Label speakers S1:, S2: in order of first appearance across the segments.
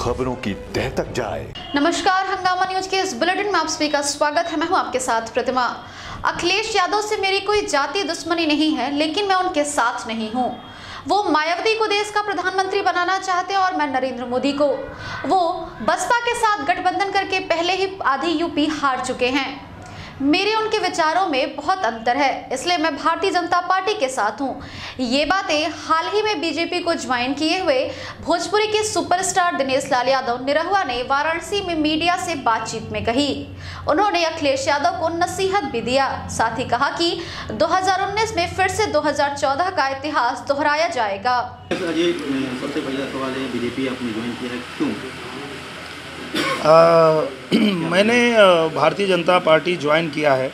S1: खबरों की तह तक जाए।
S2: नमस्कार, हंगामा न्यूज के इस बुलेटिन में आप सभी का स्वागत है। मैं हूं आपके साथ प्रतिमा। अखिलेश यादव से मेरी कोई जाति दुश्मनी नहीं है, लेकिन मैं उनके साथ नहीं हूं। वो मायावती को देश का प्रधानमंत्री बनाना चाहते हैं और मैं नरेंद्र मोदी को। वो बसपा के साथ गठबंधन करके पहले ही आधी यूपी हार चुके हैं। मेरे उनके विचारों में बहुत अंतर है, इसलिए मैं भारतीय जनता पार्टी के साथ हूं। ये बातें हाल ही में बीजेपी को ज्वाइन किए हुए भोजपुरी के सुपरस्टार दिनेश लाल यादव निरहुआ ने वाराणसी में मीडिया से बातचीत में कही। उन्होंने अखिलेश यादव को नसीहत भी दिया, साथ ही कहा कि 2019 में फिर से 2014 का इतिहास दोहराया जाएगा।
S3: सबसे पहला सवाल है, बीजेपी आपने ज्वाइन किया है, क्यों?
S4: मैंने भारतीय जनता पार्टी ज्वाइन किया है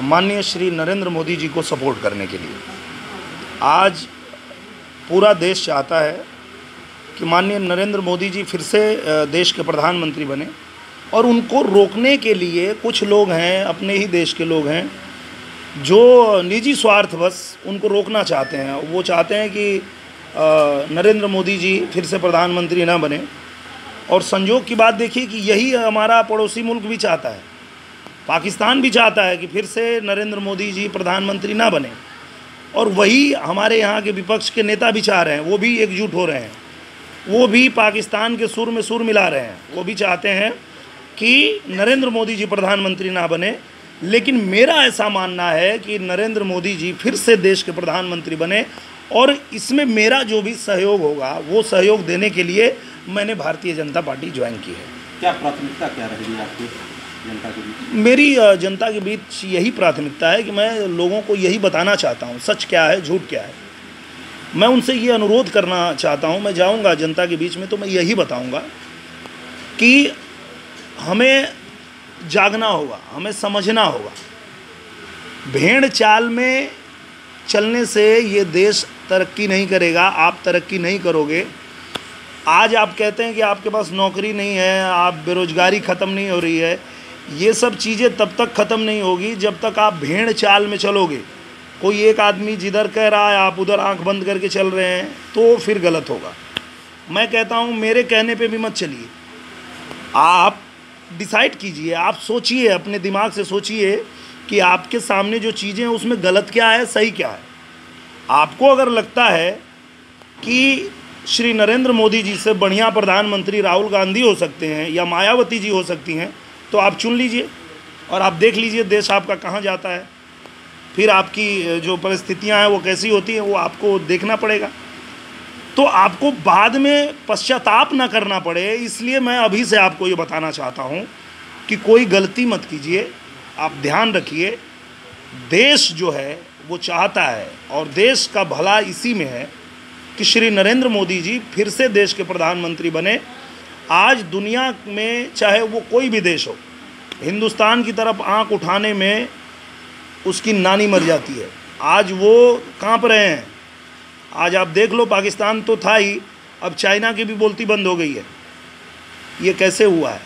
S4: माननीय श्री नरेंद्र मोदी जी को सपोर्ट करने के लिए। आज पूरा देश चाहता है कि माननीय नरेंद्र मोदी जी फिर से देश के प्रधानमंत्री बने, और उनको रोकने के लिए कुछ लोग हैं, अपने ही देश के लोग हैं, जो निजी स्वार्थवश उनको रोकना चाहते हैं। वो चाहते हैं कि नरेंद्र मोदी जी फिर से प्रधानमंत्री ना बने। और संयोग की बात देखिए कि यही हमारा पड़ोसी मुल्क भी चाहता है, पाकिस्तान भी चाहता है कि फिर से नरेंद्र मोदी जी प्रधानमंत्री ना बने, और वही हमारे यहाँ के विपक्ष के नेता भी चाह रहे हैं। वो भी एकजुट हो रहे हैं, वो भी पाकिस्तान के सुर में सुर मिला रहे हैं। वो भी चाहते हैं कि नरेंद्र मोदी जी प्रधानमंत्री ना बने, लेकिन मेरा ऐसा मानना है कि नरेंद्र मोदी जी फिर से देश के प्रधानमंत्री बने, और इसमें मेरा जो भी सहयोग होगा वो सहयोग देने के लिए मैंने भारतीय जनता पार्टी ज्वाइन की है।
S3: क्या प्राथमिकता क्या रहेगी आपकी जनता के बीच?
S4: मेरी जनता के बीच यही प्राथमिकता है कि मैं लोगों को यही बताना चाहता हूँ, सच क्या है, झूठ क्या है। मैं उनसे ये अनुरोध करना चाहता हूँ, मैं जाऊँगा जनता के बीच में तो मैं यही बताऊँगा कि हमें जागना होगा, हमें समझना होगा। भेड़ चाल में चलने से ये देश तरक्की नहीं करेगा, आप तरक्की नहीं करोगे। आज आप कहते हैं कि आपके पास नौकरी नहीं है, आप बेरोजगारी ख़त्म नहीं हो रही है। ये सब चीज़ें तब तक ख़त्म नहीं होगी जब तक आप भेड़ चाल में चलोगे। कोई एक आदमी जिधर कह रहा है आप उधर आंख बंद करके चल रहे हैं, तो फिर गलत होगा। मैं कहता हूँ मेरे कहने पे भी मत चलिए, आप डिसाइड कीजिए, आप सोचिए, अपने दिमाग से सोचिए कि आपके सामने जो चीज़ें हैं उसमें गलत क्या है, सही क्या है। आपको अगर लगता है कि श्री नरेंद्र मोदी जी से बढ़िया प्रधानमंत्री राहुल गांधी हो सकते हैं या मायावती जी हो सकती हैं, तो आप चुन लीजिए और आप देख लीजिए देश आपका कहाँ जाता है। फिर आपकी जो परिस्थितियां हैं वो कैसी होती हैं वो आपको देखना पड़ेगा। तो आपको बाद में पश्चाताप ना करना पड़े, इसलिए मैं अभी से आपको ये बताना चाहता हूँ कि कोई गलती मत कीजिए। आप ध्यान रखिए, देश जो है वो चाहता है और देश का भला इसी में है कि श्री नरेंद्र मोदी जी फिर से देश के प्रधानमंत्री बने। आज दुनिया में चाहे वो कोई भी देश हो, हिंदुस्तान की तरफ आंख उठाने में उसकी नानी मर जाती है। आज वो कांप रहे हैं। आज आप देख लो, पाकिस्तान तो था ही, अब चाइना की भी बोलती बंद हो गई है। ये कैसे हुआ है?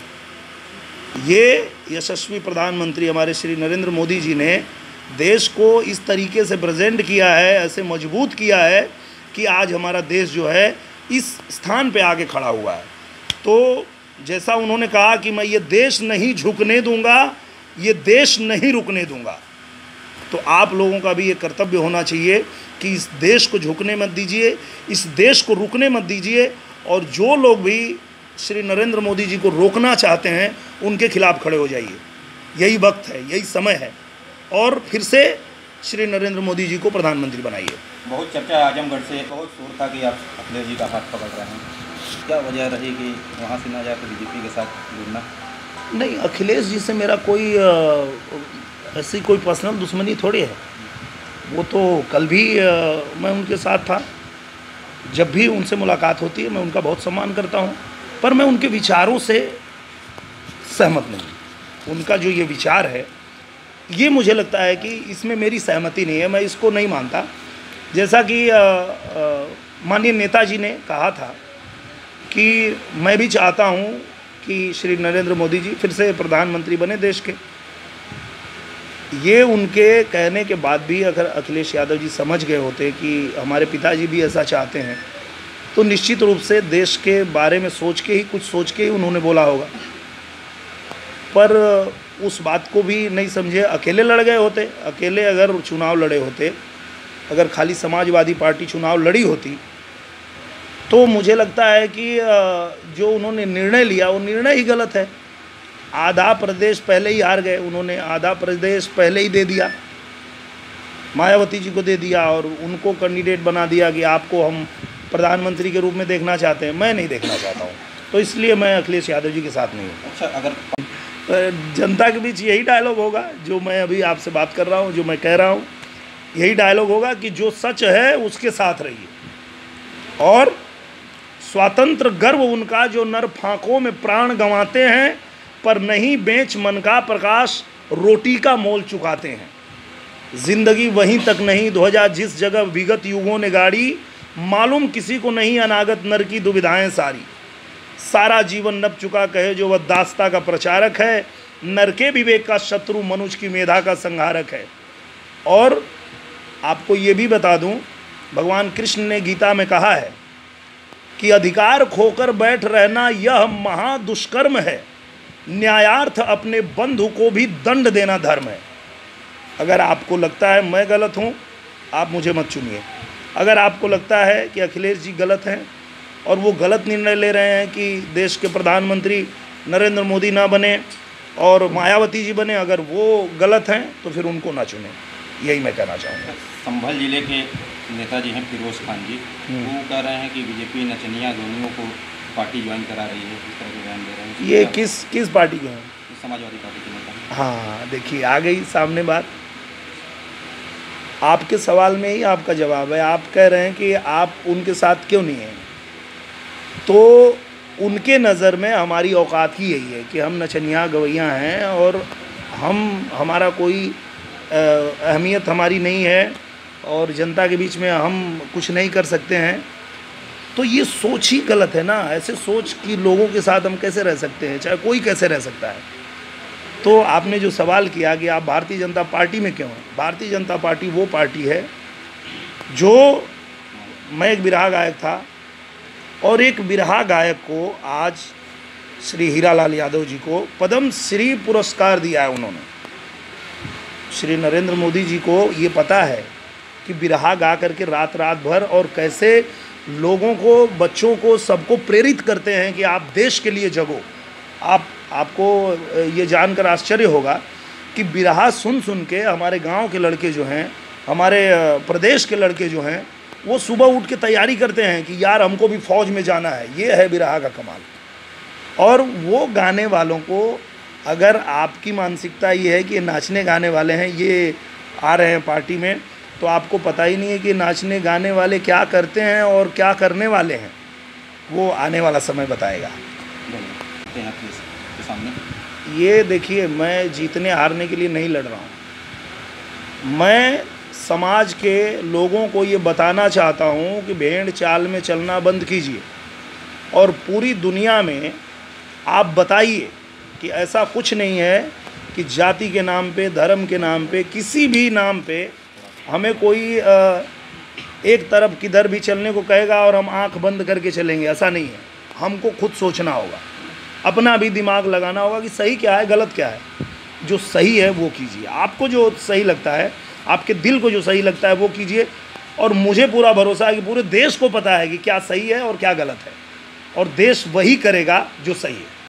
S4: ये यशस्वी प्रधानमंत्री हमारे श्री नरेंद्र मोदी जी ने देश को इस तरीके से प्रेजेंट किया है, ऐसे मजबूत किया है कि आज हमारा देश जो है इस स्थान पे आके खड़ा हुआ है। तो जैसा उन्होंने कहा कि मैं ये देश नहीं झुकने दूंगा, ये देश नहीं रुकने दूंगा, तो आप लोगों का भी ये कर्तव्य होना चाहिए कि इस देश को झुकने मत दीजिए, इस देश को रुकने मत दीजिए। और जो लोग भी श्री नरेंद्र मोदी जी को रोकना चाहते हैं उनके खिलाफ खड़े हो जाइए। यही वक्त है, यही समय है, और फिर से श्री नरेंद्र मोदी जी को प्रधानमंत्री बनाइए।
S3: बहुत चर्चा आजमगढ़ से बहुत शोर था कि आप अखिलेश जी का हाथ पकड़ रहे हैं, क्या वजह रही कि वहाँ से ना जाकर बीजेपी के साथ जुड़ना?
S4: नहीं, अखिलेश जी से मेरा कोई ऐसी कोई पर्सनल दुश्मनी थोड़ी है। वो तो कल भी मैं उनके साथ था। जब भी उनसे मुलाकात होती है मैं उनका बहुत सम्मान करता हूँ, पर मैं उनके विचारों से सहमत नहीं। उनका जो ये विचार है ये मुझे लगता है कि इसमें मेरी सहमति नहीं है, मैं इसको नहीं मानता। जैसा कि माननीय नेताजी ने कहा था कि मैं भी चाहता हूँ कि श्री नरेंद्र मोदी जी फिर से प्रधानमंत्री बने देश के। ये उनके कहने के बाद भी अगर अखिलेश यादव जी समझ गए होते कि हमारे पिताजी भी ऐसा चाहते हैं, तो निश्चित रूप से देश के बारे में सोच के ही, कुछ सोच के ही उन्होंने बोला होगा। पर उस बात को भी नहीं समझे, अकेले लड़ गए होते। अकेले अगर चुनाव लड़े होते, अगर खाली समाजवादी पार्टी चुनाव लड़ी होती, तो मुझे लगता है कि जो उन्होंने निर्णय लिया वो निर्णय ही गलत है। आधा प्रदेश पहले ही हार गए, उन्होंने आधा प्रदेश पहले ही दे दिया, मायावती जी को दे दिया और उनको कैंडिडेट बना दिया कि आपको हम प्रधानमंत्री के रूप में देखना चाहते हैं। मैं नहीं देखना चाहता हूँ, तो इसलिए मैं अखिलेश यादव जी के साथ नहीं हूँ।
S3: अच्छा, अगर
S4: जनता के बीच यही डायलॉग होगा जो मैं अभी आपसे बात कर रहा हूँ, जो मैं कह रहा हूँ, यही डायलॉग होगा कि जो सच है उसके साथ रहिए, और स्वातंत्र गर्व उनका जो नर फांकों में प्राण गंवाते हैं, पर नहीं बेच मन का प्रकाश रोटी का मोल चुकाते हैं। जिंदगी वहीं तक नहीं ध्वजा जिस जगह विगत युगों ने गाड़ी, मालूम किसी को नहीं अनागत नर की दुविधाएं सारी। सारा जीवन नप चुका कहे जो वह दास्ता का प्रचारक है, नर के विवेक का शत्रु मनुष्य की मेधा का संहारक है। और आपको ये भी बता दूं, भगवान कृष्ण ने गीता में कहा है कि अधिकार खोकर बैठ रहना यह महादुष्कर्म है, न्यायार्थ अपने बंधु को भी दंड देना धर्म है। अगर आपको लगता है मैं गलत हूँ, आप मुझे मत चुनिए। अगर आपको लगता है कि अखिलेश जी गलत हैं और वो गलत निर्णय ले रहे हैं कि देश के प्रधानमंत्री नरेंद्र मोदी ना बने और मायावती जी बने, अगर वो गलत हैं तो फिर उनको ना चुने, यही मैं कहना चाहूँगा।
S3: संभल जिले के नेताजी हैं फिरोज खान जी, वो कह रहे हैं कि बीजेपी नचनिया धोनियों को पार्टी ज्वाइन करा रही है, इस तरह के बयान दे रहे हैं।
S4: ये किस पार्टी के हैं?
S3: समाजवादी पार्टी के नेता।
S4: हाँ, देखिए आ गई सामने बात। आपके सवाल में ही आपका जवाब है। आप कह रहे हैं कि आप उनके साथ क्यों नहीं हैं, तो उनके नज़र में हमारी औकात ही यही है कि हम नचनिया गवैया हैं और हमारा कोई अहमियत हमारी नहीं है और जनता के बीच में हम कुछ नहीं कर सकते हैं। तो ये सोच ही गलत है ना। ऐसे सोच कि लोगों के साथ हम कैसे रह सकते हैं, चाहे कोई कैसे रह सकता है। तो आपने जो सवाल किया कि आप भारतीय जनता पार्टी में क्यों हैं, भारतीय जनता पार्टी वो पार्टी है जो, मैं एक बिरहा गायक था और एक बिरहा गायक को आज श्री हीरालाल यादव जी को पद्म श्री पुरस्कार दिया है उन्होंने। श्री नरेंद्र मोदी जी को ये पता है कि बिरहा गा करके रात रात भर और कैसे लोगों को, बच्चों को, सबको प्रेरित करते हैं कि आप देश के लिए जगो। आपको ये जानकर आश्चर्य होगा कि बिरहा सुन सुन के हमारे गांव के लड़के जो हैं, हमारे प्रदेश के लड़के जो हैं, वो सुबह उठ के तैयारी करते हैं कि यार हमको भी फौज में जाना है। ये है बिरहा का कमाल। और वो गाने वालों को, अगर आपकी मानसिकता ये है कि नाचने गाने वाले हैं, ये आ रहे हैं पार्टी में, तो आपको पता ही नहीं है कि नाचने गाने वाले क्या करते हैं और क्या करने वाले हैं। वो आने वाला समय बताएगा। ये देखिए, मैं जीतने हारने के लिए नहीं लड़ रहा हूँ। मैं समाज के लोगों को ये बताना चाहता हूँ कि भेड़ चाल में चलना बंद कीजिए और पूरी दुनिया में आप बताइए कि ऐसा कुछ नहीं है कि जाति के नाम पे, धर्म के नाम पे, किसी भी नाम पे हमें कोई एक तरफ किधर भी चलने को कहेगा और हम आंख बंद करके चलेंगे। ऐसा नहीं है। हमको खुद सोचना होगा, अपना भी दिमाग लगाना होगा कि सही क्या है, गलत क्या है। जो सही है वो कीजिए, आपको जो सही लगता है, आपके दिल को जो सही लगता है वो कीजिए। और मुझे पूरा भरोसा है कि पूरे देश को पता है कि क्या सही है और क्या गलत है, और देश वही करेगा जो सही है।